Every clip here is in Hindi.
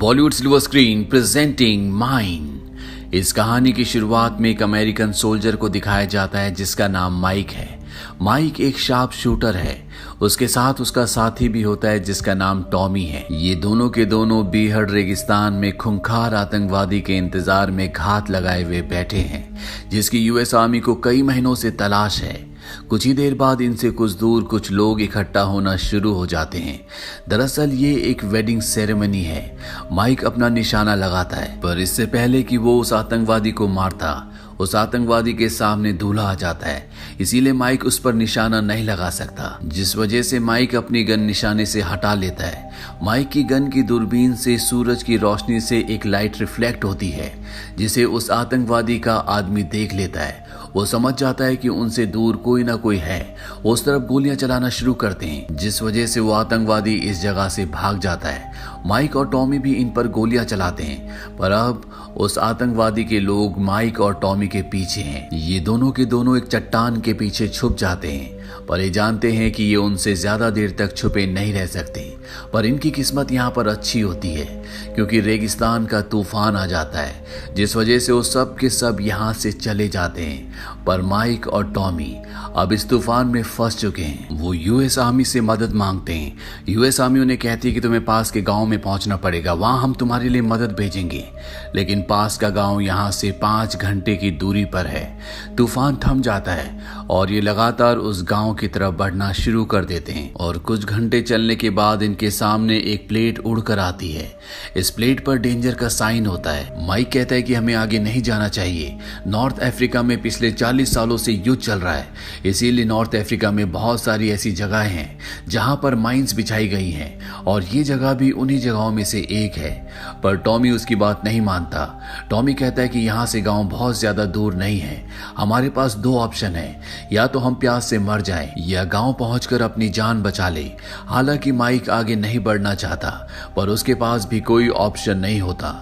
Bollywood silver screen presenting mine. इस कहानी की शुरुआत में एक अमेरिकन सोल्जर को दिखाया जाता है जिसका नाम माइक है। माइक एक शार्प शूटर है। उसके साथ उसका साथी भी होता है जिसका नाम टॉमी है। ये दोनों के दोनों बीहड़ रेगिस्तान में खूंखार आतंकवादी के इंतजार में घात लगाए हुए बैठे हैं, जिसकी यूएस आर्मी को कई महीनों से तलाश है। कुछ ही देर बाद इनसे कुछ दूर कुछ लोग इकट्ठा होना शुरू हो जाते हैं। दरअसल ये एक वेडिंग सेरेमनी है। माइक अपना निशाना लगाता है, पर इससे पहले कि वो उस आतंकवादी को मारता, उस आतंकवादी के सामने दूल्हा आ जाता है। इसीलिए माइक उस पर निशाना नहीं लगा सकता, जिस वजह से माइक अपनी गन निशाने से हटा लेता है। माइक की गन की दूरबीन से सूरज की रोशनी से एक लाइट रिफ्लेक्ट होती है, जिसे उस आतंकवादी का आदमी देख लेता है। वो समझ जाता है कि उनसे दूर कोई ना कोई है। वो उस तरफ गोलियां चलाना शुरू करते हैं, जिस वजह से वो आतंकवादी इस जगह से भाग जाता है। माइक और टॉमी भी इन पर गोलियां चलाते हैं, पर अब उस आतंकवादी के लोग माइक और टॉमी के पीछे हैं। ये दोनों के दोनों एक चट्टान के पीछे छुप जाते हैं, पर ये जानते हैं कि ये उनसे ज्यादा देर तक छुपे नहीं रह सकते। पर इनकी किस्मत यहाँ पर अच्छी होती है, क्योंकि रेगिस्तान का तूफान आ जाता है, जिस वजह से वो सब के सब यहाँ से चले जाते हैं। पर माइक और टॉमी अब इस तूफान में फंस चुके हैं। वो यूएस आर्मी से मदद मांगते हैं। यूएस आर्मी उन्हें कहती है कि तुम्हें पास के गांव में पहुंचना पड़ेगा, वहां हम तुम्हारे लिए मदद भेजेंगे। लेकिन पास का गांव यहाँ से 5 घंटे की दूरी पर है। तूफान थम जाता है और ये लगातार उस गांव की तरफ बढ़ना शुरू कर देते हैं। और कुछ घंटे चलने के बाद इनके सामने एक प्लेट उड़कर आती है। इस प्लेट पर डेंजर का साइन होता है। माइक कहता है कि हमें आगे नहीं जाना चाहिए। नॉर्थ अफ्रीका में पिछले 40 सालों से युद्ध चल रहा है, इसीलिए नॉर्थ अफ्रीका में बहुत सारी ऐसी जगहें हैं जहां पर माइंस बिछाई गई हैं, और ये जगह भी उन्हीं जगहों में से एक है। पर टॉमी उसकी बात नहीं मानता। टॉमी कहता है कि यहाँ से गांव बहुत ज्यादा दूर नहीं है। हमारे पास 2 ऑप्शन है, या तो हम प्यास से मर जाएं या गांव पहुंचकर अपनी जान बचा ले। हालांकि माइक आगे नहीं बढ़ना चाहता, पर उसके पास भी कोई ऑप्शन नहीं होता।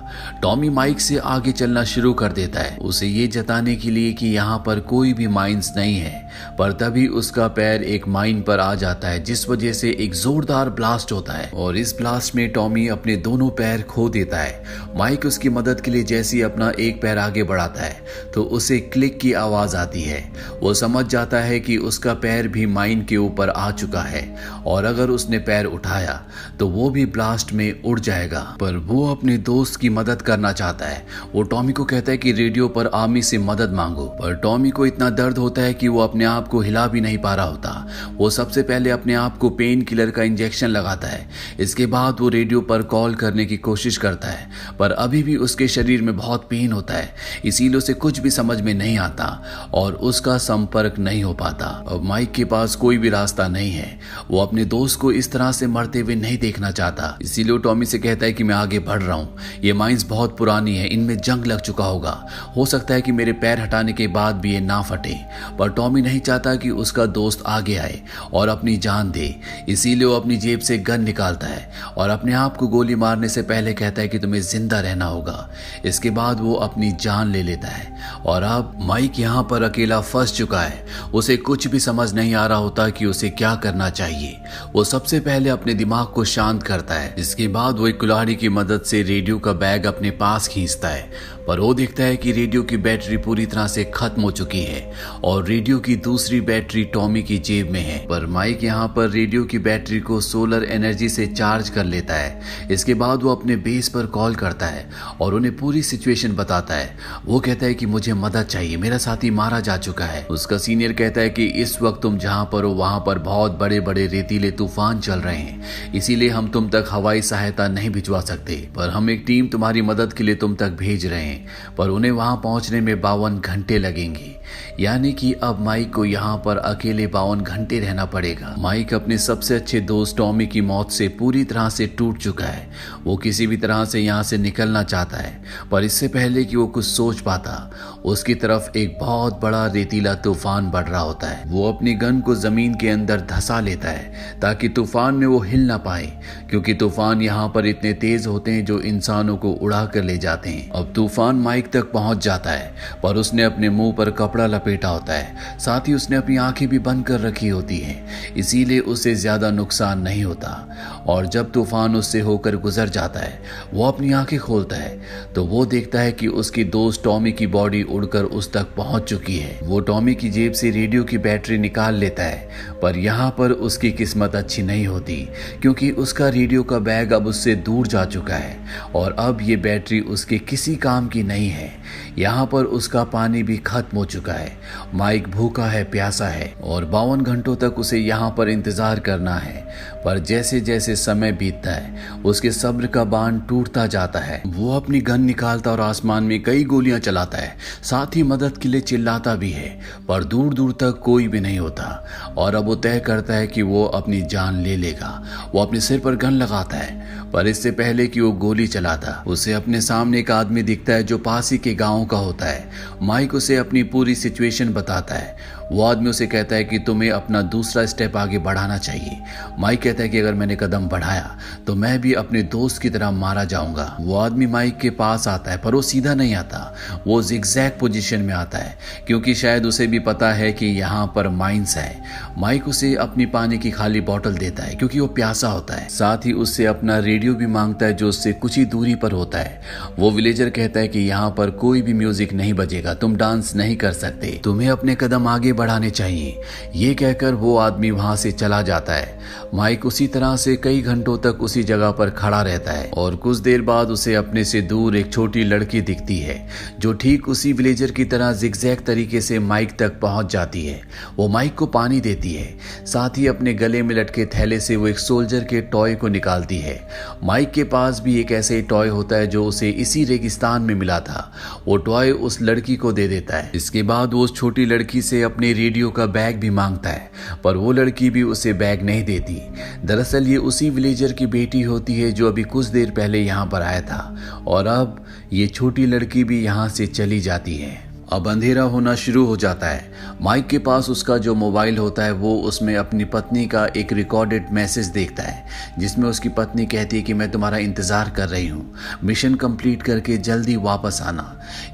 टॉमी माइक से आगे चलना शुरू कर देता है, उसे ये जताने के लिए कि यहाँ पर कोई भी माइंस नहीं है। पर तभी उसका पैर एक माइन पर आ जाता है, जिस वजह से एक जोरदार ब्लास्ट होता है, और इस ब्लास्ट में टॉमी अपने दोनों पैर खो देता है। माइक उसकी मदद के लिए जैसे ही अपना एक पैर आगे बढ़ाता है तो उसे क्लिक की आवाज आती है। वो समझ जाता है कि उसका पैर भी माइन के ऊपर आ चुका है, और अगर उसने पैर उठाया तो वो भी ब्लास्ट में उड़ जाएगा। पर वो अपने दोस्त की मदद करना चाहता है। वो टॉमी को कहता है कि रेडियो पर आर्मी से मदद मांगो, पर टॉमी को इतना दर्द होता है कि वो अपने आप को हिला भी नहीं पा रहा होता। वो सबसे पहले अपने आप को पेन किलर का इंजेक्शन लगाता है। इसके बाद वो रेडियो पर कॉल करने की कोशिश करता है, पर अभी भी उसके शरीर में बहुत पेन होता है, इसीलिए उसे कुछ भी समझ में नहीं आता और उसका संपर्क नहीं हो पाता। अब माइक के पास कोई भी रास्ता नहीं है। वो अपने दोस्त को इस तरह से मरते हुए नहीं देखना चाहता, इसीलिए वो टॉमी से कहता है कि मैं आगे बढ़ रहा हूँ। ये माइंस बहुत पुरानी है, इनमें जंग लग चुका होगा। हो सकता है कि मेरे पैर हटाने के बाद भी ये ना फटे। पर टॉमी नहीं चाहता कि उसका दोस्त आगे आए और अपनी जान दे, इसीलिए वो अपनी जेब से गन निकालता है और अपने आप को गोली मारने से पहले कहता है कि तुम्हें जिंदा रहना होगा। इसके बाद वो अपनी जान ले लेता है। और अब माइक यहाँ पर अकेला फंस चुका है। उसे कुछ भी समझ नहीं आ रहा होता कि उसे क्या करना चाहिए। वो सबसे पहले अपने दिमाग को शांत करता है। इसके बाद वो एक कुल्हाड़ी की मदद से रेडियो का बैग अपने पास खींचता है, पर वो देखता है कि रेडियो की बैटरी पूरी तरह से खत्म हो चुकी है और रेडियो की दूसरी बैटरी टॉमी की जेब में है। पर माइक यहाँ पर रेडियो की बैटरी को सोलर एनर्जी से चार्ज कर लेता है। इसके बाद वो अपने बेस पर कॉल करता है और उन्हें पूरी सिचुएशन बताता है। वो कहता है कि मुझे मदद चाहिए, मेरा साथी मारा जा चुका है। उसका सीनियर कहता है कि इस वक्त तुम जहाँ पर हो वहां पर बहुत बड़े बड़े रेतीले तूफान चल रहे हैं, इसीलिए हम तुम तक हवाई सहायता नहीं भिजवा सकते, पर हम एक टीम तुम्हारी मदद के लिए तुम तक भेज रहे हैं। पर उन्हें वहां पहुंचने में 52 घंटे लगेंगे, यानी कि अब माइक को यहाँ पर अकेले 52 घंटे रहना पड़ेगा। माइक अपने सबसे अच्छे दोस्त टॉमी की मौत से पूरी तरह से टूट चुका है। वो किसी भी तरह से यहाँ से निकलना चाहता है, पर इससे पहले कि वो कुछ सोच पाता, उसकी तरफ एक बहुत बड़ा रेतीला तूफान बढ़ रहा होता है। वो अपनी गन को जमीन के अंदर धंसा लेता है ताकि तूफान में वो हिल ना पाए, क्योंकि तूफान यहाँ पर इतने तेज होते हैं जो इंसानों को उड़ा कर ले जाते हैं। अब तूफान माइक तक पहुंच जाता है, पर उसने अपने मुंह पर कपड़ा कपड़ा लपेटा होता है, साथ ही उसने अपनी आंखें भी बंद कर रखी होती हैं, इसीलिए उसे ज्यादा नुकसान नहीं होता। और जब तूफान उससे होकर गुजर जाता है, वो अपनी आंखें खोलता है तो वो देखता है कि उसकी दोस्त टॉमी की बॉडी उड़कर उस तक पहुंच चुकी है। वो टॉमी की जेब से रेडियो की बैटरी निकाल लेता है, पर यहाँ पर उसकी किस्मत अच्छी नहीं होती, क्योंकि उसका रेडियो का बैग अब उससे दूर जा चुका है और अब ये बैटरी उसके किसी काम की नहीं है। यहाँ पर उसका पानी भी खत्म हो चुका है। माइक भूखा है, प्यासा है और 52 घंटों तक उसे यहाँ पर इंतजार करना है। पर जैसे जैसे समय बीतता है, उसके सब्र का बांध टूटता जाता है। वो अपनी गन निकालता और आसमान में कई गोलियां चलाता है, साथ ही मदद के लिए चिल्लाता भी है, पर दूर दूर तक कोई भी नहीं होता। और अब वो तय करता है कि वो अपनी जान ले लेगा। वो अपने सिर पर गन लगाता है, पर इससे पहले कि वो गोली चलाता, उसे अपने सामने एक आदमी दिखता है जो पास ही के गांव का होता है। माइक उसे अपनी पूरी सिचुएशन बताता है। वो आदमी उसे कहता है कि तुम्हें अपना दूसरा स्टेप आगे बढ़ाना चाहिए। माइक कहता है कि अगर मैंने कदम बढ़ाया तो मैं भी अपने दोस्त की तरह मारा जाऊंगा। वो आदमी माइक के पास आता है, पर वो सीधा नहीं आता, वो जिगजैग पोजीशन में आता है, क्योंकि शायद उसे भी पता है कि यहाँ पर माइंस है। माइक उसे अपनी पानी की खाली बोतल देता है, क्योंकि वो प्यासा होता है। साथ ही उससे अपना रेडियो भी मांगता है, जो उससे कुछ ही दूरी पर होता है। वो विलेजर कहता है कि यहाँ पर कोई भी म्यूजिक नहीं बजेगा, तुम डांस नहीं कर सकते, तुम्हें अपने कदम आगे बढ़ाने चाहिए। ये कहकर वो आदमी वहां से चला जाता है। माइक उसी तरह से कई घंटों तक उसी जगह पर खड़ा रहता है और कुछ देर बाद उसे अपने से दूर एक छोटी लड़की दिखती है, जो ठीक उसी विलेजर की तरह जिगजैग तरीके से माइक तक पहुंच जाती है। वो माइक को पानी देती है, साथ ही अपने गले में लटके थैले से वो एक सोल्जर के टॉय को निकालती है। माइक के पास भी एक ऐसे टॉय होता है जो उसे इसी रेगिस्तान में मिला था। वो टॉय उस लड़की को दे देता है। इसके बाद वो उस छोटी लड़की से अपने रेडियो का बैग भी मांगता है, पर वो लड़की भी उसे बैग नहीं देती। दरअसल ये उसी विलेजर की बेटी होती है जो अभी कुछ देर पहले यहाँ पर आया था, और अब ये छोटी लड़की भी यहाँ से चली जाती है। अब अंधेरा होना शुरू हो जाता है। माइक के पास उसका जो मोबाइल होता है, वो उसमें अपनी पत्नी का एक रिकॉर्डेड मैसेज देखता है, जिसमें उसकी पत्नी कहती है कि मैं तुम्हारा इंतजार कर रही हूँ, मिशन कंप्लीट करके जल्दी वापस आना।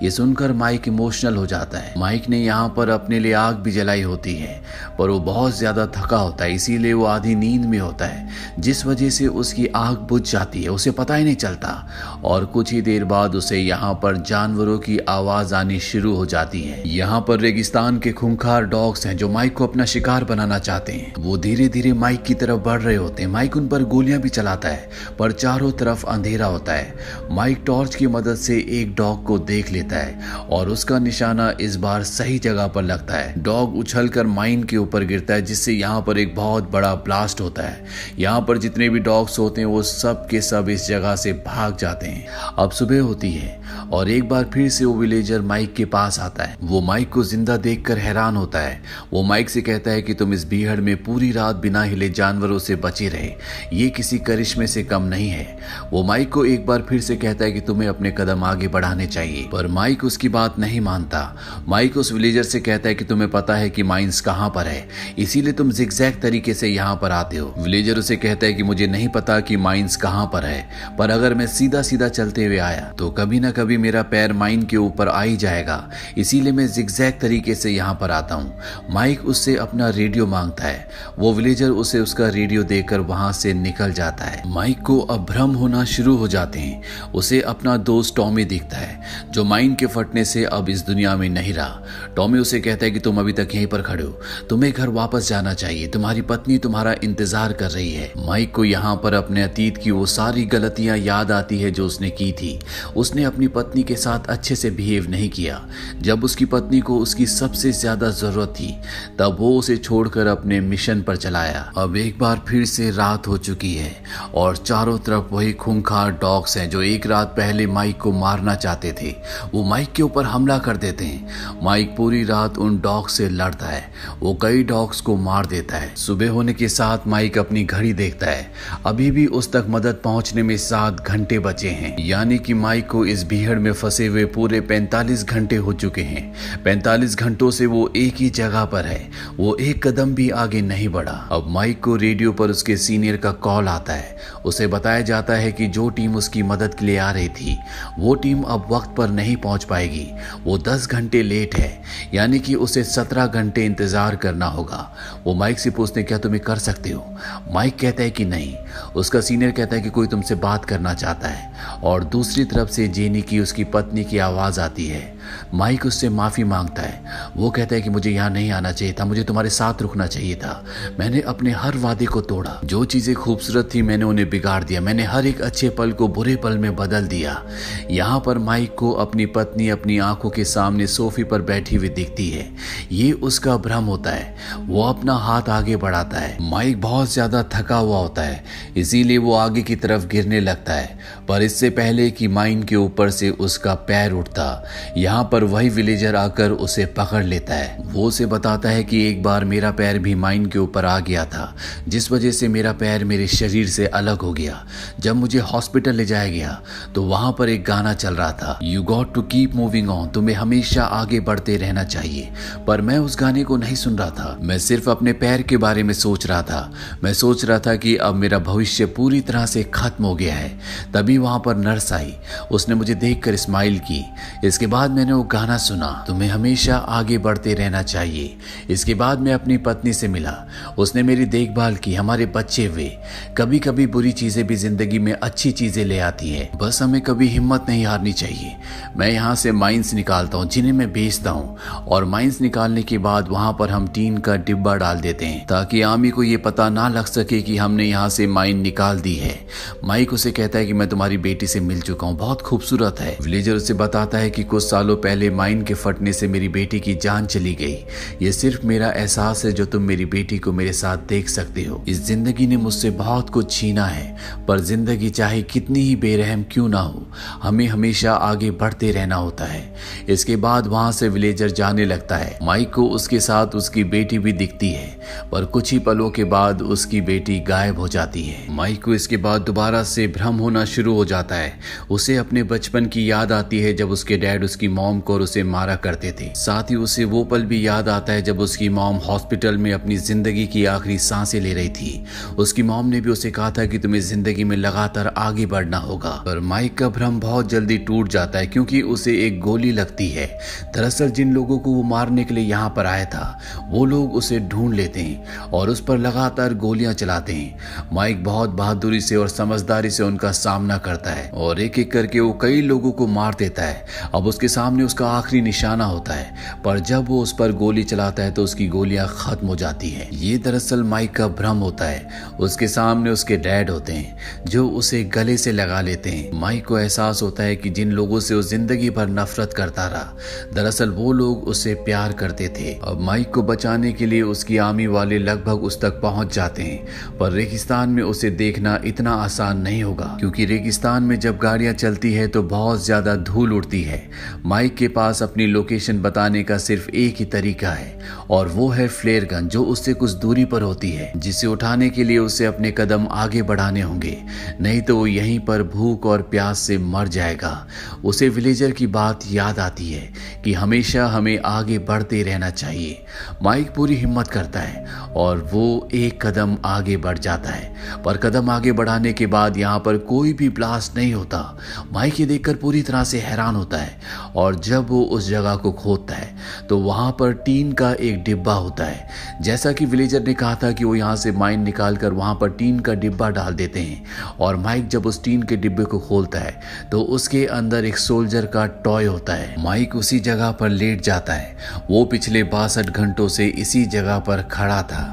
ये सुनकर माइक इमोशनल हो जाता है। माइक ने यहाँ पर अपने लिए आग भी जलाई होती है, पर वो बहुत ज्यादा थका होता है, इसीलिए वो आधी नींद में होता है, जिस वजह से उसकी आग बुझ जाती है, उसे पता ही नहीं चलता। और कुछ ही देर बाद उसे यहाँ पर जानवरों की आवाज आनी शुरू हो जाती है। यहाँ पर रेगिस्तान के खूंखार डॉग्स हैं जो माइक को अपना शिकार बनाना चाहते हैं। वो धीरे धीरे माइक की तरफ बढ़ रहे होते हैं। माइक उन पर गोलियां भी चलाता है, पर चारों तरफ अंधेरा होता है। माइक टॉर्च की मदद से एक डॉग को देख लेता है और उसका निशाना इस बार सही जगह पर लगता है। डॉग उछलकर माइन के ऊपर गिरता है, जिससे यहाँ पर एक बहुत बड़ा ब्लास्ट होता है। यहाँ पर जितने भी डॉग्स होते हैं वो सब के सब इस जगह से भाग जाते हैं। अब सुबह होती है और एक बार फिर से वो विलेजर माइक के पास आता है। वो माइक को जिंदा देखकर हैरान होता है। वो माइक से कहता है कि तुम इस बीहड़ में पूरी रात बिना हिले जानवरों से बचे रहे, ये किसी करिश्मे से कम नहीं है। वो माइक को एक बार फिर से कहता है कि तुम्हें अपने कदम आगे बढ़ाने चाहिए, पर माइक उसकी बात नहीं मानता। माइक उस विलेजर से कहता है कि तुम्हें पता है कि माइंस कहाँ पर है, इसीलिए तुम जिगजैग तरीके से यहाँ पर आते हो। विलेजर उसे कहता है कि मुझे नहीं पता कि माइंस कहाँ पर है, पर अगर मैं सीधा सीधा चलते हुए आया तो कभी ना कभी मेरा पैर माइन के ऊपर आ ही जाएगा, इसीलिए मैं जिगजैग तरीके से यहाँ पर आता हूँ। माइक उससे अपना रेडियो मांगता है। वो विलेजर उसे उसका रेडियो देकर वहां से निकल जाता है। माइक को अब भ्रम होना शुरू हो जाते हैं। उसे अपना दोस्त टॉमी दिखता है, जो माइन के फटने से अब इस दुनिया में नहीं रहा। टॉमी उसे कहता है कि तुम अभी तक यहीं पर खड़े हो, तुम्हें घर वापस जाना चाहिए, तुम्हारी पत्नी तुम्हारा इंतजार कर रही है। माइक को यहाँ पर अपने अतीत की वो सारी गलतियां याद आती है जो उसने की थी। उसने अपनी पत्नी के साथ अच्छे से बिहेव नहीं किया। जब उसकी पत्नी को उसकी सबसे ज्यादा जरूरत थी, तब वो उसे छोड़कर अपने मिशन पर चलाया। अब एक बार फिर से रात हो चुकी है और चारों तरफ वही खूंखार डॉग्स हैं जो एक रात पहले माइक को मारना चाहते थे। वो माइक के ऊपर हमला कर देते हैं। माइक पूरी रात उन डॉग्स से लड़ता है। वो कई डॉग्स को मार देता है। सुबह होने के साथ माइक अपनी घड़ी देखता है। अभी भी उस तक मदद पहुंचने में 7 घंटे बचे हैं, यानी कि माइक को इस बीहड़ में फंसे हुए पूरे 45 घंटे हो चुके हैं। 45 घंटों से वो एक ही जगह पर है, वो एक कदम भी आगे नहीं बढ़ा। अब माइक को रेडियो पर उसके सीनियर का कॉल आता है। उसे बताया जाता है कि जो टीम उसकी मदद के लिए आ रही थी वो टीम अब वक्त पर नहीं पहुंच पाएगी, वो 10 घंटे लेट है, यानी कि उसे 17 घंटे इंतजार करना होगा। वो माइक से पूछते क्या तुम कर सकते हो? माइक कहता है कि नहीं। उसका सीनियर कहता है कि कोई तुमसे बात करना चाहता है, और दूसरी तरफ से जेनी की, उसकी पत्नी की आवाज आती है। माइक उससे माफी मांगता है। वो कहता है कि मुझे यहाँ नहीं आना चाहिए था, मुझे तुम्हारे साथ रुकना चाहिए था। मैंने अपने हर वादे को तोड़ा, जो चीजें खूबसूरत थी मैंने उन्हें बिगाड़ दिया, मैंने हर एक अच्छे पल को बुरे पल में बदल दिया। यहाँ पर माइक को अपनी पत्नी अपनी आंखों के सामने सोफे पर बैठी हुई दिखती है। ये उसका भ्रम होता है। वो अपना हाथ आगे बढ़ाता है। माइक बहुत ज्यादा थका हुआ होता है, इसीलिए वो आगे की तरफ गिरने लगता है, पर इससे पहले कि माइक के ऊपर से उसका पैर उठता, यहाँ पर वही विलेजर आकर उसे पकड़ लेता है। वो उसे बताता है कि एक बार मेरा पैर भी माइन के ऊपर आ गया था, जिस वजह से मेरा पैर मेरे शरीर से अलग हो गया। जब मुझे हॉस्पिटल ले जाया गया तो वहां पर एक गाना चल रहा था, you got to keep moving on, तुम्हें हमेशा आगे बढ़ते रहना चाहिए। पर मैं उस गाने को नहीं सुन रहा था, मैं सिर्फ अपने पैर के बारे में सोच रहा था। मैं सोच रहा था कि अब मेरा भविष्य पूरी तरह से खत्म हो गया है। तभी वहां पर नर्स आई, उसने मुझे देखकर स्माइल की। इसके बाद मैंने वो गाना सुना, तुम्हें हमेशा आगे बढ़ते रहना चाहिए। इसके बाद मैं अपनी पत्नी से मिला, उसने मेरी देखभाल की, हमारे बच्चे हुए। कभी कभी बुरी चीजें भी जिंदगी में अच्छी चीजें ले आती हैं, बस हमें कभी हिम्मत नहीं हारनी चाहिए। मैं यहाँ से माइंस निकालता हूँ जिन्हें मैं बेचता हूँ, और माइंस निकालने के बाद वहां पर हम टीन का डिब्बा डाल देते हैं ताकि आमी को ये पता ना लग सके कि हमने यहाँ से माइन निकाल दी है। माइक उसे कहता है कि मैं तुम्हारी बेटी से मिल चुका हूँ, बहुत खूबसूरत है। विलेजर उसे बताता है कि कुछ सालों पहले माइन के फटने से मेरी बेटी की जान चली गई। ये सिर्फ मेरा एहसास है जो तुम मेरी बेटी को मेरे साथ देख सकते हो। इस जिंदगी ने मुझसे बहुत कुछ छीना है, पर जिंदगी चाहे कितनी ही बेरहम क्यों ना हो, हमें हमेशा आगे बढ़ते रहना होता है। इसके बाद वहां से विलेजर जाने लगता है। माइक को उसके साथ उसकी बेटी भी दिखती है, पर कुछ ही पलों के बाद उसकी बेटी गायब हो जाती है। माइक को इसके बाद दोबारा से भ्रम होना शुरू हो जाता है। उसे अपने बचपन की याद आती है जब उसके डैड उसकी मॉम को और उसे मारा करते थे। साथ ही उसे वो पल भी याद आता है जब उसकी मॉम हॉस्पिटल में अपनी जिंदगी की आखिरी सांसें ले रही थी। उसकी मॉम ने भी उसे कहा था कि तुम्हें जिंदगी में लगातार आगे बढ़ना होगा। पर माइक का भ्रम बहुत जल्दी टूट जाता है क्योंकि उसे एक गोली लगती है। दरअसल जिन लोगों को वो मारने के लिए यहाँ पर आया था वो लोग उसे ढूंढ लेते हैं और उस पर लगातार गोलियां चलाते हैं। माइक बहुत बहादुरी से और समझदारी से उनका सामना करता है और एक एक करके वो कई लोगों को मार देता है। अब उसके सामने उसका आखिरी निशाना होता है, पर जब वो उस पर गोली चलाता है तो उसकी गोलियां खत्म हो जाती हैं। ये दरअसल माइक का भ्रम होता है। उसके सामने उसके डैड होते हैं जो उसे गले से लगा लेते हैं। माइक को एहसास होता है कि जिन लोगों से वो जिंदगी भर नफरत करता रहा, दरअसल वो लोग उससे प्यार करते थे। अब माइक को बचाने के लिए उसकी आर्मी वाले लगभग उस तक पहुंच जाते हैं, पर रेगिस्तान में उसे देखना इतना आसान नहीं होगा क्योंकि रेगिस्तान में जब गाड़ियां चलती है तो बहुत ज्यादा धूल उड़ती है। माइक के पास अपनी लोकेशन बताने का सिर्फ एक ही तरीका है और वो है फ्लेयर गन जो उससे कुछ दूरी पर होती है, जिसे उठाने के लिए उसे अपने कदम आगे बढ़ाने होंगे, नहीं तो वो यहीं पर भूख और प्यास से मर जाएगा। उसे विलेजर की बात याद आती है कि हमेशा हमें आगे बढ़ते रहना चाहिए। माइक पूरी हिम्मत करता है और वो एक कदम आगे बढ़ जाता है, पर कदम आगे बढ़ाने के बाद यहाँ पर कोई भी ब्लास्ट नहीं होता। माइक ये देखकर पूरी तरह से हैरान होता है और जब वो उस जगह को खोदता है तो वहां पर टीन का एक डिब्बा होता है। जैसा कि विलेजर ने कहा था कि वो यहाँ से माइन निकाल कर वहां पर टीन का डिब्बा डाल देते हैं, और माइक जब उस टीन के डिब्बे को खोलता है तो उसके अंदर एक सोल्जर का टॉय होता है। माइक उसी जगह पर लेट जाता है। वो पिछले 62 घंटों से इसी जगह पर खड़ा था।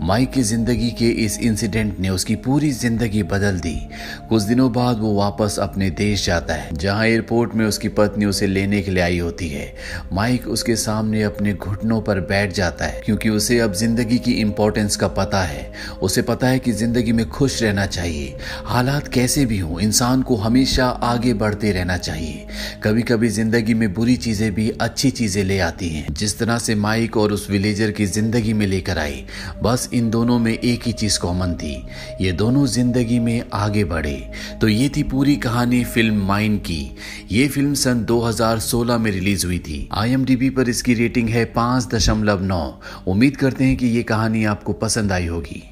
माइक की जिंदगी के इस इंसिडेंट ने उसकी पूरी जिंदगी बदल दी। कुछ दिनों बाद वो वापस अपने देश जाता है जहां एयरपोर्ट में उसकी पत्नी उसे लेने के लिए आई होती है। माइक उसके सामने अपने घुटनों पर बैठ जाता है, क्योंकि उसे अब जिंदगी की इंपॉर्टेंस का पता है। उसे पता है कि जिंदगी में खुश रहना चाहिए, हालात कैसे भी हों, इंसान को हमेशा आगे बढ़ते रहना चाहिए। कभी कभी जिंदगी में बुरी चीजें भी अच्छी चीजें ले आती हैं, जिस तरह से माइक और उस विलेजर की जिंदगी में लेकर आई। बस इन दोनों में एक ही चीज कॉमन थी, ये दोनों जिंदगी में आगे बढ़े। तो ये थी पूरी कहानी फिल्म माइन की। ये फिल्म सन 2016 में रिलीज हुई थी। IMDb पर इसकी रेटिंग है 5.9। उम्मीद करते हैं कि ये कहानी आपको पसंद आई होगी।